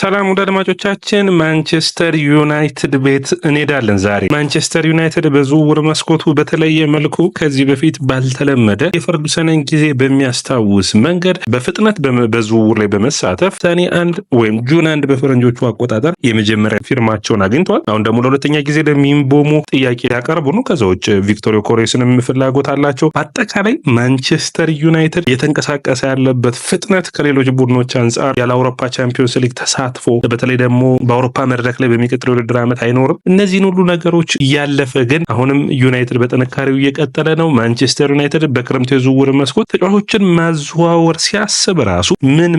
ሰላም ወደ አድማጮቻችን ማንቸስተር ዩናይትድ ቤት እንሄዳለን። ዛሬ ማንቸስተር ዩናይትድ በዝውውር መስኮቱ በተለየ መልኩ ከዚህ በፊት ባልተለመደ የፈርጉሰንን ጊዜ በሚያስታውስ መንገድ በፍጥነት በዝውውር ላይ በመሳተፍ ሰኔ 1 ወይም ጁን 1 በፈረንጆቹ አቆጣጠር የመጀመሪያ ፊርማቸውን አግኝተዋል። አሁን ደግሞ ለሁለተኛ ጊዜ ለሚንቦሙ ጥያቄ ያቀርቡ ነው። ከዛ ውጭ ቪክቶር ዮኬሬስንም ፍላጎት አላቸው። በአጠቃላይ ማንቸስተር ዩናይትድ የተንቀሳቀሰ ያለበት ፍጥነት ከሌሎች ቡድኖች አንጻር ያለ አውሮፓ ቻምፒዮንስ ሊግ ተሳትፎ በተለይ ደግሞ በአውሮፓ መድረክ ላይ በሚቀጥለው ውድድር ዓመት አይኖርም። እነዚህን ሁሉ ነገሮች እያለፈ ግን አሁንም ዩናይትድ በጥንካሬው እየቀጠለ ነው። ማንቸስተር ዩናይትድ በክረምቱ የዝውውር መስኮት ተጫዋቾችን ማዘዋወር ሲያስብ ራሱ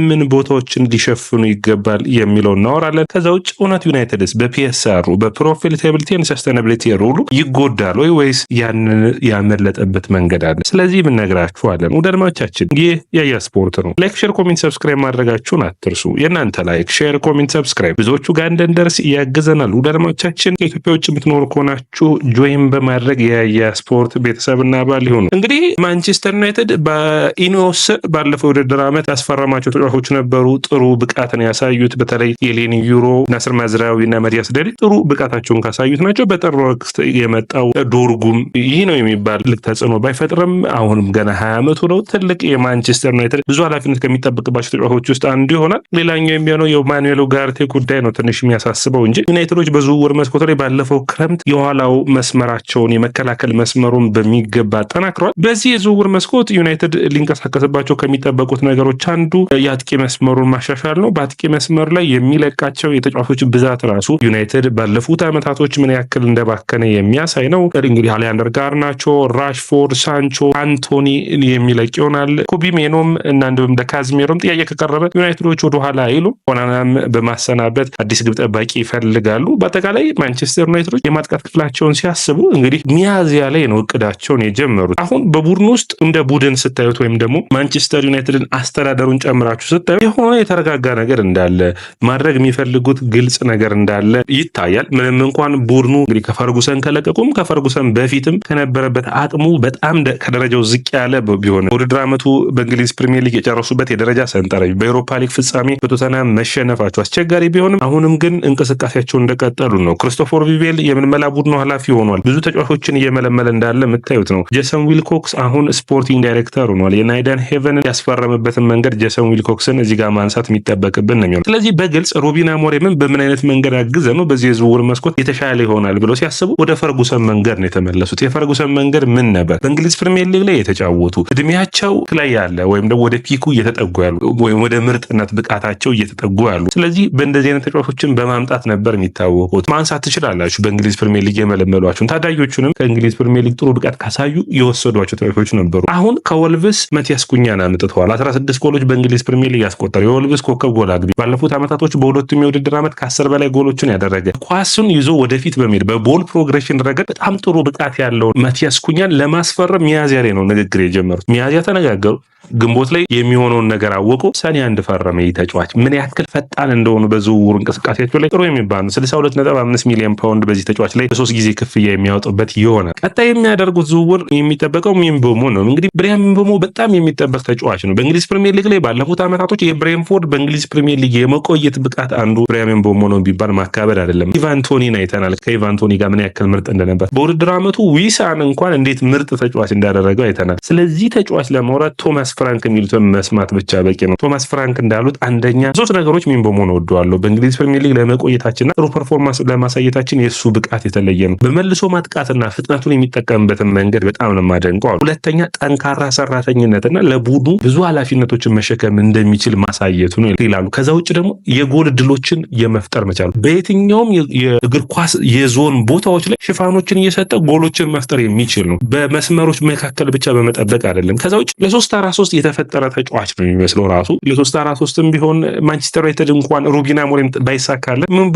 ምን ቦታዎችን ሊሸፍኑ ይገባል የሚለው እናወራለን። ከዛ ውጭ እውነት ዩናይትድስ በፒኤስአር በፕሮፊታቢሊቲ ኤንድ ሰስቴናቢሊቲ ሩሉ ይጎዳል ወይስ ያንን ያመለጠበት መንገድ አለ? ስለዚህ እንነግራችኋለን። ውድ አድማጮቻችን ይህ ያያ ስፖርት ነው። ላይክ፣ ሼር፣ ኮሜንት፣ ሰብስክራይብ ማድረጋችሁን አትርሱ። የእናንተ ላይክ፣ ሼር፣ ኮሜንት፣ ሰብስክራይብ ብዙዎቹ ጋር እንደርስ ያግዘናል። ውድ አድማጮቻችን ከኢትዮጵያ ውጭ የምትኖሩ ከሆናችሁ ጆይን በማድረግ የያያ ስፖርት ቤተሰብና አባል ይሁኑ። እንግዲህ ማንቸስተር ዩናይትድ በኢኒዮስ ባለፈው ውድድር ዓመት ያስፈረማቸው ተጫዋቾች ነበሩ። ጥሩ ብቃትን ያሳዩት በተለይ የሌኒ ዩሮ፣ ናስር ማዝራዊና መዲያስ ደሊ ጥሩ ብቃታቸውን ካሳዩት ናቸው። በጥር ወቅት የመጣው ዶርጉም ይህ ነው የሚባል ልክ ተጽዕኖ ባይፈጥርም አሁንም ገና 20 ዓመቱ ነው። ትልቅ የማንቸስተር ዩናይትድ ብዙ ኃላፊነት ከሚጠበቅባቸው ተጫዋቾች ውስጥ አንዱ ይሆናል። ሌላኛው የሚሆነው የማኑኤል ኡጋርቴ ጉዳይ ነው ትንሽ የሚያሳስበው እንጂ ዩናይትዶች በዝውውር መስኮት ላይ ባለፈው ክረምት የኋላው መስመራቸውን የመከላከል መስመሩን በሚገባ አጠናክረዋል። በዚህ የዝውውር መስኮት ዩናይትድ ሊንቀሳቀስባቸው ከሚጠበቁት ነገሮች አንዱ የአጥቂ መስመሩን ማሻሻል ነው። በአጥቂ መስመር ላይ የሚለቃቸው የተጫዋቾች ብዛት ራሱ ዩናይትድ ባለፉት ዓመታቶች ምን ያክል እንደባከነ የሚያሳይ ነው። እንግዲህ አሌክሳንደር ጋርናቾ፣ ራሽፎርድ፣ ሳንቾ፣ አንቶኒ የሚለቅ ይሆናል። ኮቢ ሜኖም እና እንዲሁም ካዝሜሮም ጥያቄ ከቀረበ ዩናይትዶች ወደ ኋላ አይሉም። ኦናናም በማሰናበት አዲስ ግብ ጠባቂ ይፈልጋሉ። በአጠቃላይ ማንቸስተር ዩናይትዶች የማጥቃት ክፍላቸውን ሲያስቡ እንግዲህ ሚያዝያ ላይ ነው እቅዳቸውን የጀመሩት። አሁን በቡድን ውስጥ እንደ ቡድን ስታዩት ወይም ደግሞ ማንቸስተር ዩናይትድን አስተዳደሩን ጨምራችሁ ስታዩ የሆነ የተረጋጋ ነገር እንዳለ ማድረግ የሚፈልጉት ግልጽ ነገር እንዳለ ይታያል። ምንም እንኳን ቡድኑ እንግዲህ ከፈርጉሰን ከለቀቁም ከፈርጉሰን በፊትም ከነበረበት አቅሙ በጣም ከደረጃው ዝቅ ያለ ቢሆን ውድድር ዓመቱ በእንግሊዝ ፕሪሚየር ሊግ የጨረሱበት የደረጃ ሰንጠረዥ በኤሮፓ ሊግ ፍጻሜ በቶተንሃም መሸነፋቸው አስቸጋሪ ቢሆንም አሁንም ግን እንቅስቃሴያቸው እንደቀጠሉ ነው። ክሪስቶፈር ቪቬል የምልመላ ቡድኑ ኃላፊ ሆኗል። ብዙ ተጫዋቾችን እየመለመለ እንዳለ የምታዩት ነው። ጄሰን ዊልኮክስ አሁን ስፖርቲንግ ዳይሬክተር ሆኗል። የናይደን ሄቨንን ያስፈረመበትን መንገድ ጄሰን ዊልኮክስን እዚህ ጋር ማንሳት የሚጠበቅብን ነው የሚሆነው። ስለዚህ በግልጽ ሩበን አሞሪምን በምን አይነት መንገድ አግዘ ነው በዚህ የዝውውር መስኮት የተሻለ ይሆናል ብለው ሲያስቡ ወደ ፈርጉሰን መንገድ ነው የተመለሱት። የፈርጉሰን መንገድ ምን ነበር? በእንግሊዝ ፕሪሚየር ሊግ ላይ የተጫወቱ እድሜያቸው ላይ ያለ ወይም ደግሞ ወደ ፒኩ እየተጠጉ ያሉ ወይም ወደ ምርጥነት ብቃታቸው እየተጠጉ ያሉ፣ ስለዚህ በእንደዚህ አይነት ተጫዋቾችን በማምጣት ነበር የሚታወቁት። ማንሳት ትችላላችሁ በእንግሊዝ ፕሪሚየር ሊግ የመለመሏቸውን ታዳጊዎቹንም ከእንግሊዝ ፕሪሚየር ሊግ ጥሩ ብቃት ካሳዩ የወሰዷቸው ተጫዋቾች ነበሩ። አሁን ከወልቭስ ማቲያስ ኩኛን አምጥተዋል። 16 ጎሎች በእንግሊዝ ፕሪሚየር ሊግ ያስቆጠረ የወልቭስ ኮከብ ጎል አግቢ፣ ባለፉት ዓመታቶች በሁለቱም የውድድር ዓመት ከ10 በላይ ጎሎችን ያደረገ ኳሱን ይዞ ወደፊት በሚል በቦል ፕሮግሬሽን ረገድ በጣም ጥሩ ብቃት ያለውን ማቲያስ ኩኛን ለማስፈረም ሚያዝያ ላይ ነው ንግግር የጀመሩት። ሚያዝያ ተነጋገሩ። ግንቦት ላይ የሚሆነውን ነገር አወቁ። ሰኔ 1 ፈረመ። ተጫዋች ምን ያክል ፈጣን እንደሆኑ በዝውውር እንቅስቃሴያቸው ላይ ጥሩ የሚባል 62.5 ሚሊዮን ፓውንድ በዚህ ተጫዋች ላይ በ3 ጊዜ ክፍያ የሚያወጡበት ይሆናል። ቀጣይ የሚያደርጉት ዝውውር የሚጠበቀው ሚንቦሞ ነው። እንግዲህ ብሪያን ሚንቦሞ በጣም የሚጠበቅ ተጫዋች ነው። በእንግሊዝ ፕሪሚየር ሊግ ላይ ባለፉት ዓመታቶች የብሬንፎርድ በእንግሊዝ ፕሪሚየር ሊግ የመቆየት ብቃት አንዱ ብሪያን ሚንቦሞ ነው ቢባል ማካበድ አይደለም። ኢቫንቶኒን አይተናል። ከኢቫንቶኒ ጋር ምን ያክል ምርጥ እንደነበር በውድድር ዓመቱ ዊሳን እንኳን እንዴት ምርጥ ተጫዋች እንዳደረገው አይተናል። ስለዚህ ተጫዋች ለማውራት ቶማስ ፍራንክ የሚሉትን መስማት ብቻ በቂ ነው። ቶማስ ፍራንክ እንዳሉት አንደኛ 3 ነገሮች ሚንቦሞን ወደዋለሁ። በእንግሊዝ ፕሪሚየር ሊግ ለመቆየታችንና ጥሩ ፐርፎርማንስ ለማሳየታችን የሱ ብቃት የተለየ ነው። በመልሶ ማጥቃትና ፍጥነቱን የሚጠቀምበትን መንገድ በጣም ነው የማደንቀው። ሁለተኛ ጠንካራ ሰራተኝነትና ለቡድኑ ብዙ ኃላፊነቶችን መሸከም እንደሚችል ማሳየቱ ነው ይላሉ። ከዛ ውጭ ደግሞ የጎል ድሎችን የመፍጠር መቻሉ በየትኛውም የእግር ኳስ የዞን ቦታዎች ላይ ሽፋኖችን እየሰጠ ጎሎችን መፍጠር የሚችል ነው። በመስመሮች መካከል ብቻ በመጠበቅ አይደለም። ከዛ ውጭ ለ3-4-3 የተፈጠረ ተጫዋች ነው የሚመስለው ራሱ ለ3-4-3ም ቢሆን ማንቸስተር ዩናይትድ እንኳን ሩበን አሞሪም ባይሳካለት ምን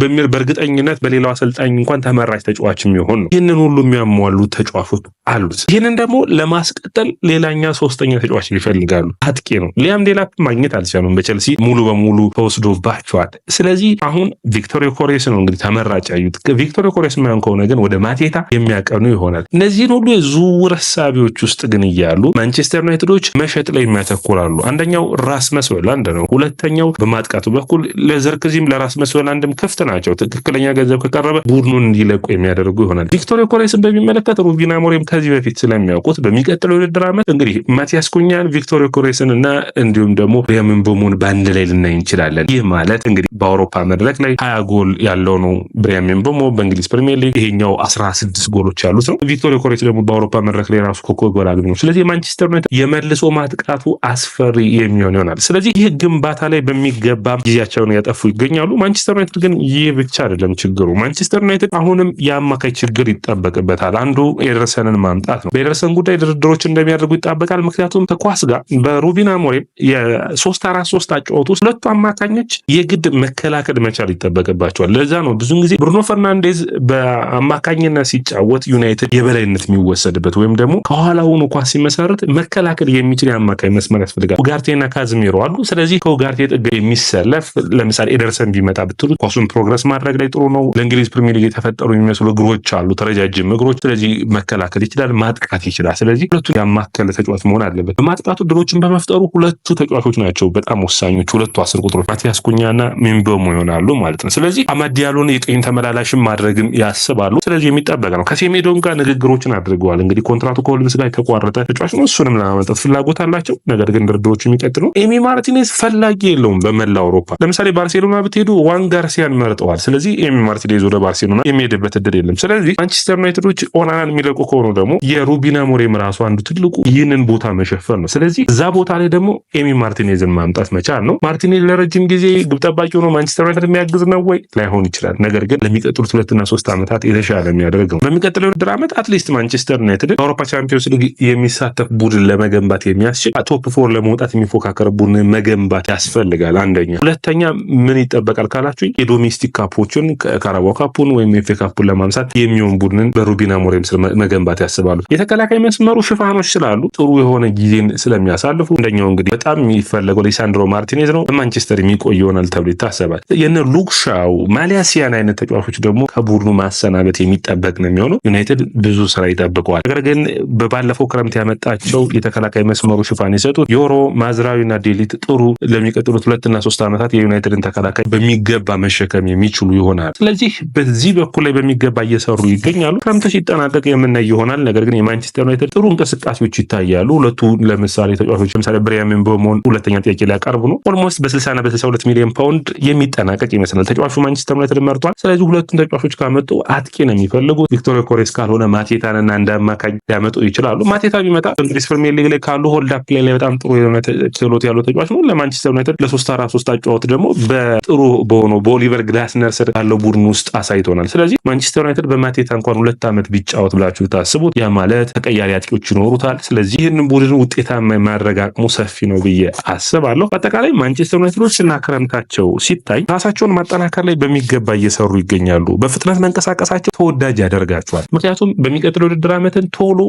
በሚል በእርግጠኝነት በሌላው አሰልጣኝ እንኳን ተመራጭ ተጫዋች የሚሆን ነው። ይህንን ሁሉ የሚያሟሉ ተጫዋቾች አሉት። ይህንን ደግሞ ለማስቀጠል ሌላኛ 3ኛ ተጫዋች ይፈልጋሉ። አጥቂ ነው። ሊያም ዴላፕ ማግኘት አልቻሉም። በቸልሲ ሙሉ በሙሉ ተወስዶባቸዋል። ስለዚህ አሁን ቪክቶር ዮኬሬስ ነው እንግዲህ ተመራጭ ያዩት። ቪክቶር ዮኬሬስ ማን ከሆነ ግን ወደ ማቴታ የሚያቀኑ ይሆናል። እነዚህን ሁሉ የዝውውር ሀሳቢዎች ውስጥ ግን እያሉ ማንቸስተር ዩናይትዶች መሸጥ ላይ የሚያተኩራሉ። አንደኛው ራስመስ ሆይሉንድ ነው። ሁለተኛው በማጥቃቱ በኩል ለዘርክዚም ለራስመስ ሆይሉንድም ክፍት ናቸው። ትክክለኛ ገንዘብ ከቀረበ ቡድኑን እንዲለቁ የሚያደርጉ ይሆናል። ቪክቶር ዮኬሬስን በሚመለከት ሩበን አሞሪም ከዚህ በፊት ስለሚያውቁት በሚቀጥለው የውድድር ዓመት እንግዲህ ማቲያስ ኩኛን፣ ቪክቶር ዮኬሬስን እና እንዲሁም ደግሞ ብሪያን ምቤሞን በአንድ ላይ ልናይ እንችላለን። ይህ ማለት እንግዲህ በአውሮፓ መድረክ ላይ 20 ጎል ያለው ነው ብሪያን ምቤሞ በእንግሊዝ ፕሪሚየር ሊግ፣ ይሄኛው 16 ጎሎች ያሉት ነው። ቪክቶር ዮኬሬስ ደግሞ በአውሮፓ መድረክ ላይ ራሱ ኮከብ ጎል አግኝቶ ስለዚህ የማንቸስተር ዩናይትድ የመልሶ ማጥቃቱ አስፈሪ የሚሆን ይሆናል። ስለዚህ ይህ ግንባታ ላይ በሚገባ ጊዜያቸውን ያጠፉ ይገኛሉ። ማንቸስተር ዩናይትድ ግን ይህ ብቻ አይደለም ችግሩ። ማንቸስተር ዩናይትድ አሁንም የአማካይ ችግር ይጠበቅበታል። አንዱ ኤደርሰንን ማምጣት ነው። በኤደርሰን ጉዳይ ድርድሮች እንደሚያደርጉ ይጠበቃል። ምክንያቱም ከኳስ ጋር በሩበን አሞሪም የ3-4-3 አጫወት ውስጥ ሁለቱ አማካኞች የግድ መከላከል መቻል ይጠበቅባቸዋል። ለዛ ነው ብዙን ጊዜ ብሩኖ ፈርናንዴዝ በአማካኝነት ሲጫወት ዩናይትድ የበላይነት የሚወሰድበት ወይም ደግሞ ከኋላ ሆኖ ኳስ ሲመሰርት መከላከል የሚችል የአማካኝ መስመር ያስፈልጋል። ኡጋርቴና ካዝሚሮ አሉ። ስለዚህ ከኡጋርቴ ጥግ የሚሰለፍ ለምሳሌ ኤደርሰን ቢመጣ ብትሉ ኳሱን ፕሮግረስ ማድረግ ላይ ጥሩ ነው። ለእንግሊዝ ፕሪሚየር ሊግ የተፈጠሩ የሚመስሉ እግሮች አሉ፣ ረጃጅም እግሮች። ስለዚህ መከላከል ይችላል፣ ማጥቃት ይችላል። ስለዚህ ሁለቱን ያማከለ ተጫዋች መሆን አለበት። በማጥቃቱ ድሎችን በመፍጠሩ ሁለቱ ተጫዋቾች ናቸው በጣም ወሳኞች። ሁለቱ 10 ቁጥሮች ማቲያስ ኩኛና ምቤሞ ይሆናሉ ማለት ነው። ስለዚህ አማድ ዲያሎን የቀኝ ተመላላሽም ማድረግም ያስባሉ። ስለዚህ የሚጠበቅ ነው። ከሴሜዶን ጋር ንግግሮችን አድርገዋል። እንግዲህ ኮንትራቱ ከወልቭስ ጋር የተቋረጠ ተጫዋች ነው። እሱንም ለማመጣት ፍላጎት አላቸው። ነገር ግን ድርድሮች የሚቀጥሉ ኤሚ ማርቲኔዝ ፈላጊ የለውም በመላ አውሮፓ። ለምሳሌ ባርሴሎና ብትሄዱ ዋን ጋርሲያን መርጠዋል። ስለዚህ ኤሚ ማርቲኔዝ ወደ ባርሴሎና የሚሄድበት እድል የለም። ስለዚህ ማንቸስተር ዩናይትዶች ኦናናን የሚለቁ ከሆኑ ደግሞ የሩበን አሞሪም ራሱ አንዱ ትልቁ ይህንን ቦታ መሸፈን ነው። ስለዚህ እዛ ቦታ ላይ ደግሞ ኤሚ ማርቲኔዝን ማምጣት መቻል ነው። ማርቲኔዝ ለረጅም ጊዜ ግብ ጠባቂ ሆኖ ማንቸስተር ዩናይትድ የሚያግዝ ነው ወይ? ላይሆን ይችላል። ነገር ግን ለሚቀጥሉት 2-3 ዓመታት የተሻለ የሚያደርግ ነው። በሚቀጥለው ውድድር ዓመት አትሊስት ማንቸስተር ዩናይትድ በአውሮፓ ቻምፒዮንስ ሊግ የሚሳተፍ ቡድን ለመገንባት የሚያስችል ቶፕ 4 ለመውጣት የሚፎካከር ቡድን መገንባት ያስፈልጋል። አንደኛ። ሁለተኛ ምን ይጠበቃል ካላችሁ የዶሜስቲክ ካፖችን ካራባኦ ካፑን ወይም ኤፍ ኤ ካፑን ለማምሳት የሚሆን ቡድንን በሩበን አሞሪም ስር መገንባት ያስባሉ። የተከላካይ መስመሩ ሽፋኖች ስላሉ ጥሩ የሆነ ጊዜን ስለሚያሳልፉ አንደኛው እንግዲህ በጣም የሚፈለገው ሊሳንድሮ ማርቲኔዝ ነው። በማንቸስተር የሚቆይ ይሆናል ተብሎ ይታሰባል። የነ ሉክሻው ማሊያሲያን አይነት ተጫዋቾች ደግሞ ከቡድኑ ማሰናበት የሚጠበቅ ነው የሚሆነው። ዩናይትድ ብዙ ስራ ይጠብቀዋል። ነገር ግን በባለፈው ክረምት ያመጣቸው የተከላካይ መስመሩ ሽፋን የሰጡት ዮሮ ማዝራዊና ዴሊት ጥሩ ለሚቀጥሉት 2-3 ዓመታት የዩናይትድን ተከላካይ በሚገባ መሸከም የሚችሉ ይሆናል። ስለዚህ በዚህ በኩል ላይ በሚገባ እየሰሩ ይገኛሉ። ክረምት ሲጠናቀቅ የምናይ ይሆናል። ነገር ግን የማንቸስተር ዩናይትድ ጥሩ እንቅስቃሴዎች ይታያሉ። ሁለቱ ለምሳሌ ተጫዋቾች ለምሳሌ ብሪያን ምቤሞን ሁለተኛ ጥያቄ ላይ ያቀርቡ ነው። ኦልሞስት በ60 እና በ62 ሚሊዮን ፓውንድ የሚጠናቀቅ ይመስላል። ተጫዋቹ ማንቸስተር ዩናይትድ መርጧል። ስለዚህ ሁለቱን ተጫዋቾች ካመጡ አጥቂ ነው የሚፈልጉት። ቪክቶር ዮኬሬስ ካልሆነ ማቴታንና እንደ አማካኝ ሊያመጡ ይችላሉ። ማቴታ ቢመጣ እንግሊዝ ፕሪሚየር ሊግ ላይ ካሉ ሆልድ አፕ ላይ በጣም ጥሩ የሆነ ክህሎት ያለው ተጫዋች ነው። ለማንቸስተር ዩናይትድ ለ3-4-3 አጫወት ደግሞ በጥሩ በሆነው በኦሊቨር ግላስነር ስር ያለው ቡድን ውስጥ አሳይቶናል። ስለዚህ ማንቸስተር ዩናይትድ በማቴታ እንኳን 2 ዓመት ቢጫወት ብላችሁ ታስቡት፣ ያ ማለት ተቀያሪ አጥቂዎች ይኖሩታል። ስለዚህ ይህንን ቡድን ውጤታማ የማድረግ አቅሙ ሰፊ ነው ብዬ አስባለሁ። በአጠቃላይ ማንቸስተር ዩናይትዶች እና ክረምታቸው ሲታይ ራሳቸውን ማጠናከር ላይ በሚገባ እየሰሩ ይገኛሉ። በፍጥነት መንቀሳቀሳቸው ተወዳጅ ያደርጋቸዋል። ምክንያቱም በሚቀጥለው ውድድር ዓመትን ቶሎ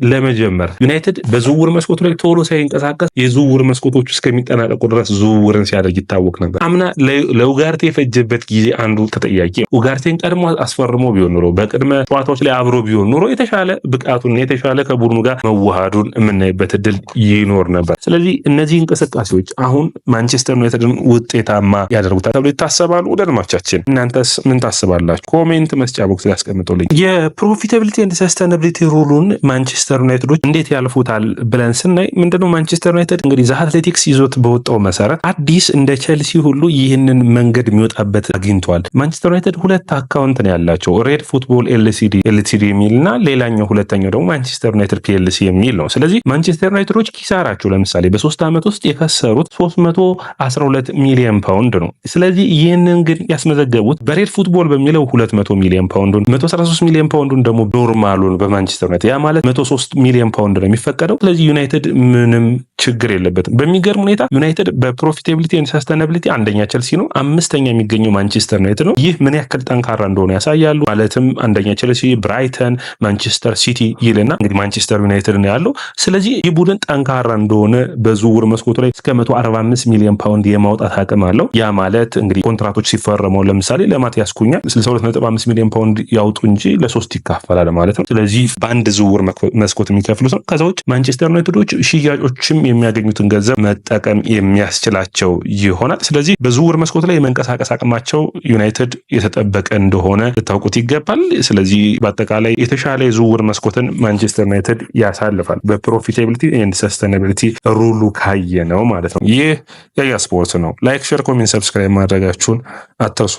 ለመጀመር ዩናይትድ በዝውውር መስኮቱ ላይ ቶሎ ሳይንቀሳቀስ የዝውውር መስኮቶች እስከሚጠናቀቁ ድረስ ዝውውርን ሲያደርግ ይታወቅ ነበር። አምና ለኡጋርቴ የፈጀበት ጊዜ አንዱ ተጠያቂ ኡጋርቴን ቀድሞ አስፈርሞ ቢሆን ኖሮ በቅድመ ጨዋታዎች ላይ አብሮ ቢሆን ኖሮ የተሻለ ብቃቱን የተሻለ ከቡድኑ ጋር መዋሃዱን የምናይበት እድል ይኖር ነበር። ስለዚህ እነዚህ እንቅስቃሴዎች አሁን ማንቸስተር ዩናይትድን ውጤታማ ያደርጉታል ተብሎ ይታሰባሉ። ወዳጆቻችን እናንተስ ምን ታስባላችሁ? ኮሜንት መስጫ ቦክስ ላይ አስቀምጡልኝ። የፕሮፊታቢሊቲ ኤንድ ሰስቴናቢሊቲ ሩሉን ማንቸስተር ዩናይትዶች እንዴት ያልፉታል ብለን ስናይ ምንድነው ማንቸስተር ዩናይትድ እንግዲህ ዘ አትሌቲክስ ይዞት በወጣው መሰረት አዲስ እንደ ቼልሲ ሁሉ ይህንን መንገድ የሚወጣበት አግኝቷል። ማንቸስተር ዩናይትድ 2 አካውንት ነው ያላቸው፣ ሬድ ፉትቦል ኤልሲዲ የሚልና ሌላኛው ሁለተኛው ደግሞ ማንቸስተር ዩናይትድ ፒኤልሲ የሚል ነው። ስለዚህ ማንቸስተር ዩናይትዶች ኪሳራቸው ለምሳሌ በ3 ዓመት ውስጥ የከሰሩት 312 ሚሊዮን ፓውንድ ነው። ስለዚህ ይህንን ግን ያስመዘገቡት በሬድ ፉትቦል በሚለው 200 ሚሊዮን ፓውንዱን 113 ሚሊዮን ፓውንዱን ደግሞ ኖርማሉን በማንቸስተር ዩናይትድ ያ ማለት 103 ሚሊዮን ፓውንድ ነው የሚፈቀደው። ስለዚህ ዩናይትድ ምንም ችግር የለበትም። በሚገርም ሁኔታ ዩናይትድ በፕሮፊታቢሊቲ ኤንድ ሰስቴናቢሊቲ አንደኛ ቼልሲ ነው፣ 5ኛ የሚገኘው ማንቸስተር ዩናይትድ ነው። ይህ ምን ያክል ጠንካራ እንደሆነ ያሳያሉ። ማለትም አንደኛ ቼልሲ፣ ብራይተን፣ ማንቸስተር ሲቲ ይልና እንግዲህ ማንቸስተር ዩናይትድ ነው ያለው። ስለዚህ ይህ ቡድን ጠንካራ እንደሆነ በዝውውር መስኮቱ ላይ እስከ 145 ሚሊዮን ፓውንድ የማውጣት አቅም አለው። ያ ማለት እንግዲህ ኮንትራቶች ሲፈረመው ለምሳሌ ለማቲያስ ኩኛ 62.5 ሚሊዮን ፓውንድ ያውጡ እንጂ ለ3 ይካፈላል ማለት ነው። ስለዚህ በአንድ ዝውውር መስኮት የሚከፍሉት ነው። ከዛ ውጭ ማንቸስተር ዩናይትዶች ሽያጮችም የሚያገኙትን ገንዘብ መጠቀም የሚያስችላቸው ይሆናል። ስለዚህ በዝውውር መስኮት ላይ የመንቀሳቀስ አቅማቸው ዩናይትድ የተጠበቀ እንደሆነ ልታውቁት ይገባል። ስለዚህ በአጠቃላይ የተሻለ የዝውውር መስኮትን ማንቸስተር ዩናይትድ ያሳልፋል በፕሮፊታቢሊቲ ኤንድ ሰስተናቢሊቲ ሩሉ ካየ ነው ማለት ነው። ይህ ያያ ስፖርት ነው። ላይክ፣ ሼር፣ ኮሜንት፣ ሰብስክራይብ ማድረጋችሁን አትርሱ።